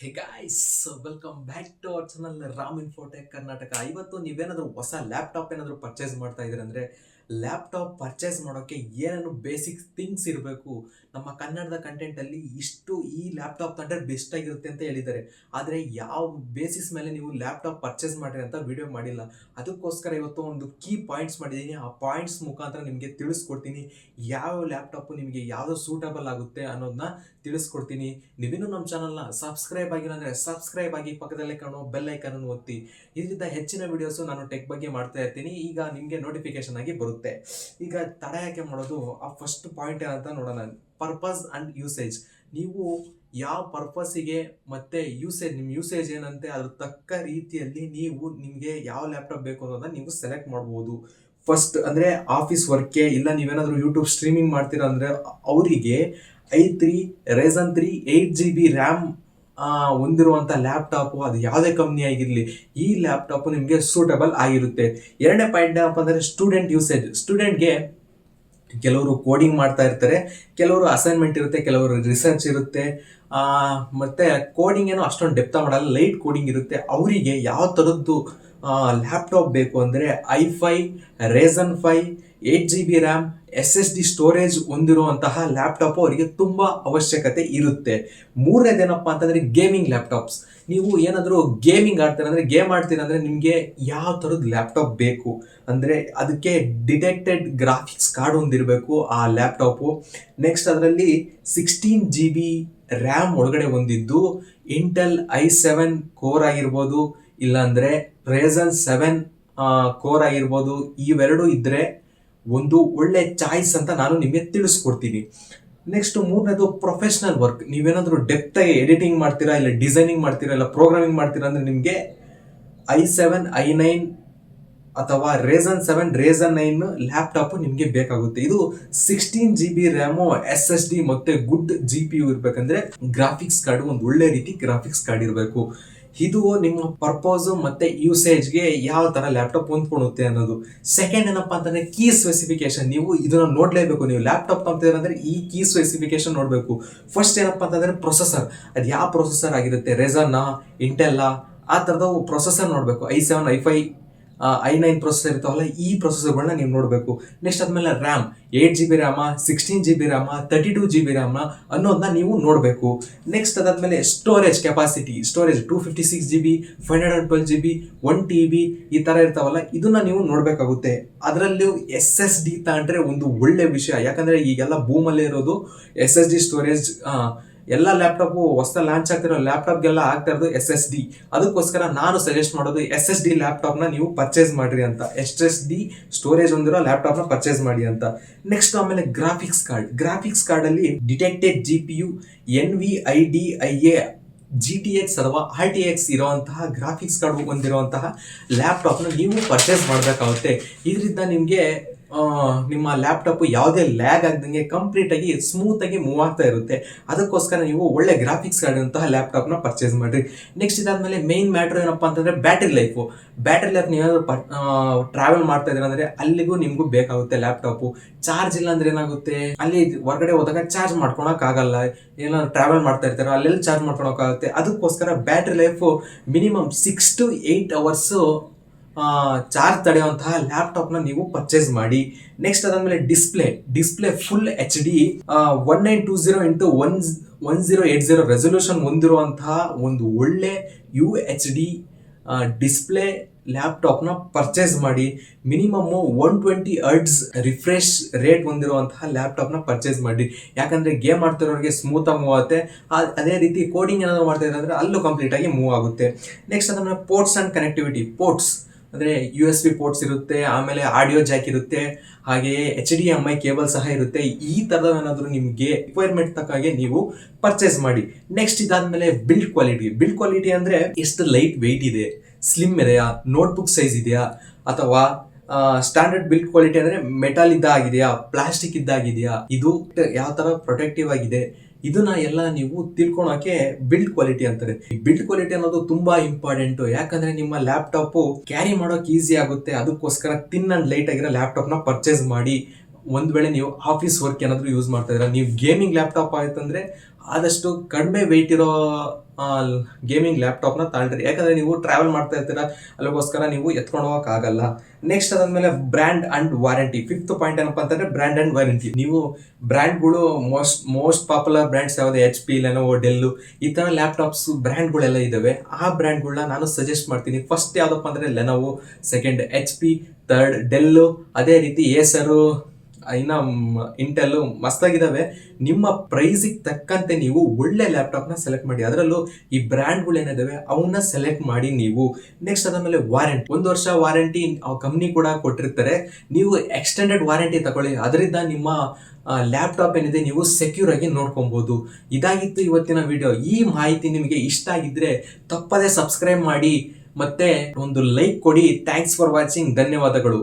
Hey guys, welcome back to our channel Ram Infotech Karnataka. ಇವತ್ತು ನೀವೇನಾದರೂ ಹೊಸ ಲ್ಯಾಪ್ಟಾಪ್ ಏನಾದರೂ ಪರ್ಚೇಸ್ ಮಾಡ್ತಾ ಇದ್ದೀರ ಅಂದರೆ ಲ್ಯಾಪ್ಟಾಪ್ ಪರ್ಚೇಸ್ ಮಾಡೋಕ್ಕೆ ಏನೇನು ಬೇಸಿಕ್ ಥಿಂಗ್ಸ್ ಇರಬೇಕು. ನಮ್ಮ ಕನ್ನಡದ ಕಂಟೆಂಟಲ್ಲಿ ಇಷ್ಟು ಈ ಲ್ಯಾಪ್ಟಾಪ್ ತಂದರೆ ಬೆಸ್ಟ್ ಆಗಿರುತ್ತೆ ಅಂತ ಹೇಳಿದ್ದಾರೆ. ಆದರೆ ಯಾವ ಬೇಸಿಸ್ ಮೇಲೆ ನೀವು ಲ್ಯಾಪ್ಟಾಪ್ ಪರ್ಚೇಸ್ ಮಾಡಿರಿ ಅಂತ ವಿಡಿಯೋ ಮಾಡಿಲ್ಲ. ಅದಕ್ಕೋಸ್ಕರ ಇವತ್ತು ಒಂದು ಕೀ ಪಾಯಿಂಟ್ಸ್ ಮಾಡಿದ್ದೀನಿ. ಆ ಪಾಯಿಂಟ್ಸ್ ಮುಖಾಂತರ ನಿಮಗೆ ತಿಳಿಸ್ಕೊಡ್ತೀನಿ ಯಾವ ಲ್ಯಾಪ್ಟಾಪು ನಿಮಗೆ ಯಾವುದು ಸೂಟಬಲ್ ಆಗುತ್ತೆ ಅನ್ನೋದನ್ನ ತಿಳಿಸ್ಕೊಡ್ತೀನಿ. ನೀವಿನ್ನೂ ನಮ್ಮ ಚಾನಲ್ನ ಸಬ್ಸ್ಕ್ರೈಬ್ ಆಗಿಲ್ಲ ಅಂದರೆ ಸಬ್ಸ್ಕ್ರೈಬ್ ಆಗಿ, ಪಕ್ಕದಲ್ಲೇ ಕಾಣೋ ಬೆಲ್ ಐಕನ್ ಒತ್ತಿ. ಇದರಿಂದ ಹೆಚ್ಚಿನ ವಿಡಿಯೋಸು ನಾನು ಟೆಕ್ ಬಗ್ಗೆ ಮಾಡ್ತಾ ಇರ್ತೀನಿ, ಈಗ ನಿಮಗೆ ನೋಟಿಫಿಕೇಶನ್ ಆಗಿ ಬರುತ್ತೆ. ಈಗ ತಡ ಯಾಕೆ ಮಾಡೋದು, ಆ ಫಸ್ಟ್ ಪಾಯಿಂಟ್ ಏನಂತ ನೋಡೋಣ. Purpose and usage. ನೀವು ಯಾವ ಪರ್ಪಸ್ಸಿಗೆ ಮತ್ತು ನಿಮ್ಮ ಯೂಸೇಜ್ ಏನಂತೆ ಅದ್ರ ತಕ್ಕ ರೀತಿಯಲ್ಲಿ ನೀವು ನಿಮಗೆ ಯಾವ ಲ್ಯಾಪ್ಟಾಪ್ ಬೇಕು ಅನ್ನೋದನ್ನ ನೀವು ಸೆಲೆಕ್ಟ್ ಮಾಡ್ಬೋದು. ಫಸ್ಟ್ ಅಂದರೆ ಆಫೀಸ್ ವರ್ಕ್ಗೆ, ಇಲ್ಲ ನೀವೇನಾದರೂ ಯೂಟ್ಯೂಬ್ ಸ್ಟ್ರೀಮಿಂಗ್ ಮಾಡ್ತೀರಾ ಅಂದರೆ ಅವರಿಗೆ i3 Ryzen 3 8GB ರ್ಯಾಮ್ ಹೊಂದಿರುವಂಥ ಲ್ಯಾಪ್ಟಾಪು, ಅದು ಯಾವುದೇ ಕಂಪ್ನಿ ಆಗಿರಲಿ, ಈ ಲ್ಯಾಪ್ಟಾಪು ನಿಮಗೆ ಸೂಟಬಲ್ ಆಗಿರುತ್ತೆ. ಎರಡನೇ ಪಾಯಿಂಟ್ ಏನಪ್ಪ ಅಂದರೆ ಸ್ಟೂಡೆಂಟ್ ಯೂಸೇಜ್. ಸ್ಟೂಡೆಂಟ್ಗೆ ಕೆಲವರು ಕೋಡಿಂಗ್ ಮಾಡ್ತಾ ಇರ್ತಾರೆ, ಕೆಲವರು ಅಸೈನ್ಮೆಂಟ್ ಇರುತ್ತೆ, ಕೆಲವರು ರಿಸರ್ಚ್ ಇರುತ್ತೆ, ಮತ್ತು ಕೋಡಿಂಗ್ ಏನೋ ಅಷ್ಟೊಂದು ಡೆಪ್ತ ಮಾಡಲ್ಲ, ಲೈಟ್ ಕೋಡಿಂಗ್ ಇರುತ್ತೆ. ಅವರಿಗೆ ಯಾವ ಥರದ್ದು ಲ್ಯಾಪ್ಟಾಪ್ ಬೇಕು ಅಂದರೆ i5 Ryzen 5 8GB RAM SSD storage ಹೊಂದಿರುವಂತಹ ಲ್ಯಾಪ್ಟಾಪ್ ಅವರಿಗೆ ತುಂಬ ಅವಶ್ಯಕತೆ ಇರುತ್ತೆ. ಮೂರನೇದೇನಪ್ಪ ಅಂತಂದರೆ ಗೇಮಿಂಗ್ ಲ್ಯಾಪ್ಟಾಪ್ಸ್. ನೀವು ಏನಾದರೂ ಗೇಮಿಂಗ್ ಗೇಮ್ ಆಡ್ತೀರ ಅಂದರೆ ನಿಮಗೆ ಯಾವ ಥರದ್ದು ಲ್ಯಾಪ್ಟಾಪ್ ಬೇಕು ಅಂದರೆ ಅದಕ್ಕೆ ಡಿಟೆಕ್ಟೆಡ್ ಗ್ರಾಫಿಕ್ಸ್ ಕಾರ್ಡ್ ಹೊಂದಿರಬೇಕು ಆ ಲ್ಯಾಪ್ಟಾಪು. ನೆಕ್ಸ್ಟ್ ಅದರಲ್ಲಿ 16GB ರ್ಯಾಮ್ ಒಳಗಡೆ ಹೊಂದಿದ್ದು, ಇಂಟೆಲ್ i7 ಕೋರ್ ಆಗಿರ್ಬೋದು, ಇಲ್ಲಾಂದರೆ Ryzen 7 ಕೋರ್ ಆಗಿರ್ಬೋದು. ಇವೆರಡು ಇದ್ದರೆ ಒಂದು ಒಳ್ಳೆ ಚಾಯ್ಸ್ ಅಂತ ನಾನು ನಿಮಗೆ ತಿಳಿಸ್ಕೊಡ್ತೀನಿ. ನೆಕ್ಸ್ಟ್ ಮೂರನೇದು ಪ್ರೊಫೆಷ್ನಲ್ ವರ್ಕ್. ನೀವೇನಾದರೂ ಡೆಪ್ತಾಗಿ ಎಡಿಟಿಂಗ್ ಮಾಡ್ತೀರಾ, ಇಲ್ಲ ಡಿಸೈನಿಂಗ್ ಮಾಡ್ತೀರಾ, ಇಲ್ಲ ಪ್ರೋಗ್ರಾಮಿಂಗ್ ಮಾಡ್ತೀರಾ ಅಂದರೆ ನಿಮಗೆ i7 i9 ಅಥವಾ Ryzen 7 Ryzen 9 ಲ್ಯಾಪ್ಟಾಪು ನಿಮಗೆ ಬೇಕಾಗುತ್ತೆ. ಇದು 16GB ರ್ಯಾಮು, SSD ಮತ್ತು ಗುಡ್ GPU ಇರಬೇಕಂದ್ರೆ ಗ್ರಾಫಿಕ್ಸ್ ಕಾರ್ಡು ಒಂದು ಒಳ್ಳೆ ರೀತಿ ಗ್ರಾಫಿಕ್ಸ್ ಕಾರ್ಡ್ ಇರಬೇಕು. ಇದು ನಿಮ್ಮ ಪರ್ಪೋಸು ಮತ್ತು ಯೂಸೇಜ್ಗೆ ಯಾವ ಥರ ಲ್ಯಾಪ್ಟಾಪ್ ಹೊಂದ್ಕೊಳುತ್ತೆ ಅನ್ನೋದು. ಸೆಕೆಂಡ್ ಏನಪ್ಪ ಅಂತಂದರೆ ಕೀ ಸ್ಪೆಸಿಫಿಕೇಶನ್. ನೀವು ಇದನ್ನು ನೋಡಲೇಬೇಕು. ನೀವು ಲ್ಯಾಪ್ಟಾಪ್ ತೊಗೊತೀರ ಅಂದರೆ ಈ ಕೀ ಸ್ಪೆಸಿಫಿಕೇಶನ್ ನೋಡಬೇಕು. ಫಸ್ಟ್ ಏನಪ್ಪ ಅಂತಂದರೆ ಪ್ರೊಸೆಸರ್. ಅದು ಯಾವ ಪ್ರೊಸೆಸರ್ ಆಗಿರುತ್ತೆ, ರೆಝನ್ನಾ, ಇಂಟೆಲ್ಲಾ, ಆ ಥರದ ಪ್ರೊಸೆಸರ್ ನೋಡಬೇಕು. i7 i5 i9 ಪ್ರೊಸೆಸರ್ ಇರ್ತಾವಲ್ಲ, ಈ ಪ್ರೊಸೆಸರ್ಗಳನ್ನ ನೀವು ನೋಡಬೇಕು. ನೆಕ್ಸ್ಟ್ ಆದಮೇಲೆ ರ್ಯಾಮ್, 8GB ರ್ಯಾಮ, 16GB ರ್ಯಾಮ, 32GB ರ್ಯಾಮ ಅನ್ನೋದನ್ನ ನೀವು ನೋಡಬೇಕು. ನೆಕ್ಸ್ಟ್ ಅದಾದಮೇಲೆ storage capacity. Storage 256GB, 512GB, 1TB ಈ ಥರ ಇರ್ತಾವಲ್ಲ, ಇದನ್ನ ನೀವು ನೋಡಬೇಕಾಗುತ್ತೆ. ಅದರಲ್ಲೂ SSD ತಗೊಂಡ್ರೆ ಒಂದು ಒಳ್ಳೆ ವಿಷಯ. ಯಾಕಂದರೆ ಈಗೆಲ್ಲ ಬೂಮಲ್ಲೇ ಇರೋದು SSD ಸ್ಟೋರೇಜ್. ಎಲ್ಲ ಲ್ಯಾಪ್ಟಾಪು ಹೊಸ ಲಾಂಚ್ ಆಗ್ತಿರೋ ಲ್ಯಾಪ್ಟಾಪ್ಗೆಲ್ಲ ಆಗ್ತಾ ಇರೋದು SSD. ಅದಕ್ಕೋಸ್ಕರ ನಾನು ಸಜೆಸ್ಟ್ ಮಾಡೋದು SSD ಲ್ಯಾಪ್ಟಾಪ್ನ ನೀವು ಪರ್ಚೇಸ್ ಮಾಡಿರಿ ಅಂತ. SSD ಸ್ಟೋರೇಜ್ ಹೊಂದಿರೋ ಲ್ಯಾಪ್ಟಾಪ್ನ ಪರ್ಚೇಸ್ ಮಾಡಿ ಅಂತ. ನೆಕ್ಸ್ಟ್ ಆಮೇಲೆ ಗ್ರಾಫಿಕ್ಸ್ ಕಾರ್ಡ್. ಗ್ರಾಫಿಕ್ಸ್ ಕಾರ್ಡಲ್ಲಿ ಡಿಟೆಕ್ಟೆಡ್ GPU, NVIDIA GTX ಅಥವಾ RTX ಇರುವಂತಹ ಗ್ರಾಫಿಕ್ಸ್ ಕಾರ್ಡ್ ಹೊಂದಿರುವಂತಹ ಲ್ಯಾಪ್ಟಾಪ್ನ ನೀವು ಪರ್ಚೇಸ್ ಮಾಡಬೇಕಾಗುತ್ತೆ. ಇದರಿಂದ ನಿಮಗೆ ನಿಮ್ಮ ಲ್ಯಾಪ್ಟಾಪು ಯಾವುದೇ ಲ್ಯಾಗ್ ಆಗದಂಗೆ ಕಂಪ್ಲೀಟಾಗಿ ಸ್ಮೂತಾಗಿ ಮೂವ್ ಆಗ್ತಾ ಇರುತ್ತೆ. ಅದಕ್ಕೋಸ್ಕರ ನೀವು ಒಳ್ಳೆ ಗ್ರಾಫಿಕ್ಸ್ ಕಾರ್ಡ್ ಅಂತಹ ಲ್ಯಾಪ್ಟಾಪ್ನ ಪರ್ಚೇಸ್ ಮಾಡಿರಿ. ನೆಕ್ಸ್ಟ್ ಇದಾದಮೇಲೆ ಮೇನ್ ಮ್ಯಾಟ್ರ್ ಏನಪ್ಪ ಅಂತಂದರೆ ಬ್ಯಾಟ್ರಿ ಲೈಫು. ಬ್ಯಾಟ್ರಿ ಲೈಫ್ ನೀವೇನಾದರೂ ಟ್ರಾವೆಲ್ ಮಾಡ್ತಾ ಇದ್ದೀರ ಅಂದರೆ ಅಲ್ಲಿಗೂ ನಿಮಗೂ ಬೇಕಾಗುತ್ತೆ ಲ್ಯಾಪ್ಟಾಪು. ಚಾರ್ಜ್ ಇಲ್ಲ ಅಂದರೆ ಏನಾಗುತ್ತೆ, ಅಲ್ಲಿ ಹೊರಗಡೆ ಹೋದಾಗ ಚಾರ್ಜ್ ಮಾಡ್ಕೊಳಕ್ಕಾಗಲ್ಲ. ಏನಾದ್ರು ಟ್ರಾವೆಲ್ ಮಾಡ್ತಾ ಇರ್ತಾರೆ ಅಲ್ಲೆಲ್ಲಿ ಚಾರ್ಜ್ ಮಾಡ್ಕೊಳಕ್ಕಾಗುತ್ತೆ. ಅದಕ್ಕೋಸ್ಕರ battery life minimum 6 to 8 hours charge ತಡೆಯುವಂತಹ ಲ್ಯಾಪ್ಟಾಪ್ನ ನೀವು ಪರ್ಚೇಸ್ ಮಾಡಿ. ನೆಕ್ಸ್ಟ್ ಅದಾದಮೇಲೆ display full HD 1920 x 1080 resolution ಹೊಂದಿರುವಂತಹ ಒಂದು ಒಳ್ಳೆ UHD ಡಿಸ್ಪ್ಲೇ ಲ್ಯಾಪ್ಟಾಪ್ನ ಪರ್ಚೇಸ್ ಮಾಡಿ. ಮಿನಿಮಮ್ಮು 120 Hz ರಿಫ್ರೆಶ್ ರೇಟ್ ಹೊಂದಿರುವಂತಹ ಲ್ಯಾಪ್ಟಾಪ್ನ ಪರ್ಚೇಸ್ ಮಾಡಿ. ಯಾಕಂದರೆ ಗೇಮ್ ಆಡ್ತಿರೋರಿಗೆ ಸ್ಮೂತಾಗಿ ಮೂವ್ ಆಗುತ್ತೆ. ಅದೇ ರೀತಿ ಕೋಡಿಂಗ್ ಏನಾದರೂ ಮಾಡ್ತಾ ಇದ್ದಾರೆ ಅಂದರೆ ಅಲ್ಲೂ ಕಂಪ್ಲೀಟಾಗಿ ಮೂವ್ ಆಗುತ್ತೆ. ನೆಕ್ಸ್ಟ್ ಅದಾದಮೇಲೆ ಪೋರ್ಟ್ಸ್ ಆ್ಯಂಡ್ ಕನೆಕ್ಟಿವಿಟಿ. ಪೋರ್ಟ್ಸ್ ಅಂದರೆ USB ಪೋರ್ಟ್ಸ್ ಇರುತ್ತೆ, ಆಮೇಲೆ ಆಡಿಯೋ ಜಾಕ್ ಇರುತ್ತೆ, ಹಾಗೆಯೇ HDMI ಕೇಬಲ್ ಸಹ ಇರುತ್ತೆ. ಈ ಥರದವೇನಾದರೂ ನಿಮಗೆ ರಿಕ್ವೈರ್ಮೆಂಟ್ ತಕ್ಕಾಗೆ ನೀವು ಪರ್ಚೇಸ್ ಮಾಡಿ. ನೆಕ್ಸ್ಟ್ ಇದಾದಮೇಲೆ ಬಿಲ್ಡ್ ಕ್ವಾಲಿಟಿ ಅಂದರೆ ಎಷ್ಟು ಲೈಟ್ ವೆಯ್ಟ್ ಇದೆ, ಸ್ಲಿಮ್ ಇದೆಯಾ, ನೋಟ್ಬುಕ್ ಸೈಜ್ ಇದೆಯಾ, ಅಥವಾ ಸ್ಟ್ಯಾಂಡರ್ಡ್ ಬಿಲ್ಡ್ ಕ್ವಾಲಿಟಿ ಅಂದರೆ ಮೆಟಲ್ ಇದ್ದಾಗಿದೆಯಾ, ಪ್ಲಾಸ್ಟಿಕ್ ಇದ್ದಾಗಿದೆಯಾ, ಇದು ಯಾವ ಥರ ಪ್ರೊಟೆಕ್ಟಿವ್ ಆಗಿದೆ, ಇದನ್ನ ಎಲ್ಲ ನೀವು ತಿಳ್ಕೊಳಕ್ಕೆ ಬಿಲ್ಡ್ ಕ್ವಾಲಿಟಿ ಅಂತಾರೆ. ಈ ಬಿಲ್ಡ್ ಕ್ವಾಲಿಟಿ ಅನ್ನೋದು ತುಂಬಾ ಇಂಪಾರ್ಟೆಂಟ್. ಯಾಕಂದ್ರೆ ನಿಮ್ಮ ಲ್ಯಾಪ್ಟಾಪ್ ಕ್ಯಾರಿ ಮಾಡೋಕೆ ಈಸಿ ಆಗುತ್ತೆ. ಅದಕ್ಕೋಸ್ಕರ ಥಿನ್ ಅಂಡ್ ಲೈಟ್ ಆಗಿರೋ ಲ್ಯಾಪ್ಟಾಪ್ನ ಪರ್ಚೇಸ್ ಮಾಡಿ. ಒಂದು ವೇಳೆ ನೀವು ಆಫೀಸ್ ವರ್ಕ್ ಏನಾದರೂ ಯೂಸ್ ಮಾಡ್ತಾ ಇದ್ದೀರಾ, ನೀವು ಗೇಮಿಂಗ್ ಲ್ಯಾಪ್ಟಾಪ್ ಆಯ್ತಂದ್ರೆ ಆದಷ್ಟು ಕಡಿಮೆ ವೆಯ್ಟ್ ಇರೋ ಗೇಮಿಂಗ್ ಲ್ಯಾಪ್ಟಾಪ್ನ ತಗೊಳ್ರಿ. ಯಾಕಂದರೆ ನೀವು ಟ್ರಾವೆಲ್ ಮಾಡ್ತಾ ಇರ್ತೀರ, ಅಲ್ಲಿಗೋಸ್ಕರ ನೀವು ಎತ್ಕೊಂಡು ಹೋಗೋಕ್ಕಾಗಲ್ಲ. ನೆಕ್ಸ್ಟ್ ಅದಾದಮೇಲೆ brand and warranty. Fifth point ಏನಪ್ಪ ಅಂತಂದರೆ ಬ್ರ್ಯಾಂಡ್ ಆ್ಯಂಡ್ ವಾರಂಟಿ. ನೀವು ಬ್ರ್ಯಾಂಡ್ಗಳು ಮೋಸ್ಟ್ ಪಾಪ್ಯುಲರ್ ಬ್ರ್ಯಾಂಡ್ಸ್ ಯಾವುದು ಎಚ್ ಪಿ, ಲೆನೋವೋ, ಡೆಲ್ಲು, ಈ ಥರ ಲ್ಯಾಪ್ಟಾಪ್ಸ್ ಬ್ರ್ಯಾಂಡ್ಗಳೆಲ್ಲ ಇದ್ದಾವೆ. ಆ ಬ್ರ್ಯಾಂಡ್ಗಳನ್ನ ನಾನು ಸಜೆಸ್ಟ್ ಮಾಡ್ತೀನಿ. ಫಸ್ಟ್ ಯಾವುದಪ್ಪ ಅಂದರೆ Lenovo, second H P, third Dell, ಅದೇ ರೀತಿ ಏಸರು, ಇನ್ನು ಇಂಟೆಲ್ಲು ಮಸ್ತಾಗಿದ್ದಾವೆ. ನಿಮ್ಮ ಪ್ರೈಸಿಗೆ ತಕ್ಕಂತೆ ನೀವು ಒಳ್ಳೆ ಲ್ಯಾಪ್ಟಾಪ್ನ ಸೆಲೆಕ್ಟ್ ಮಾಡಿ. ಅದರಲ್ಲೂ ಈ ಬ್ರ್ಯಾಂಡ್ಗಳು ಏನಿದಾವೆ ಅವನ್ನ ಸೆಲೆಕ್ಟ್ ಮಾಡಿ ನೀವು. ನೆಕ್ಸ್ಟ್ ಅದಾದಮೇಲೆ ವಾರಂಟಿ. 1 ವರ್ಷ ವಾರಂಟಿ ಕಂಪ್ನಿ ಕೂಡ ಕೊಟ್ಟಿರ್ತಾರೆ. ನೀವು ಎಕ್ಸ್ಟೆಂಡೆಡ್ ವಾರಂಟಿ ತಗೊಳ್ಳಿ. ಅದರಿಂದ ನಿಮ್ಮ ಲ್ಯಾಪ್ಟಾಪ್ ಏನಿದೆ ನೀವು ಸೆಕ್ಯೂರ್ ಆಗಿ ನೋಡ್ಕೊಬೋದು. ಇದಾಗಿತ್ತು ಇವತ್ತಿನ ವಿಡಿಯೋ. ಈ ಮಾಹಿತಿ ನಿಮಗೆ ಇಷ್ಟ ಆಗಿದ್ರೆ ತಪ್ಪದೇ ಸಬ್ಸ್ಕ್ರೈಬ್ ಮಾಡಿ ಮತ್ತೆ ಒಂದು ಲೈಕ್ ಕೊಡಿ. Thanks for watching. ಧನ್ಯವಾದಗಳು.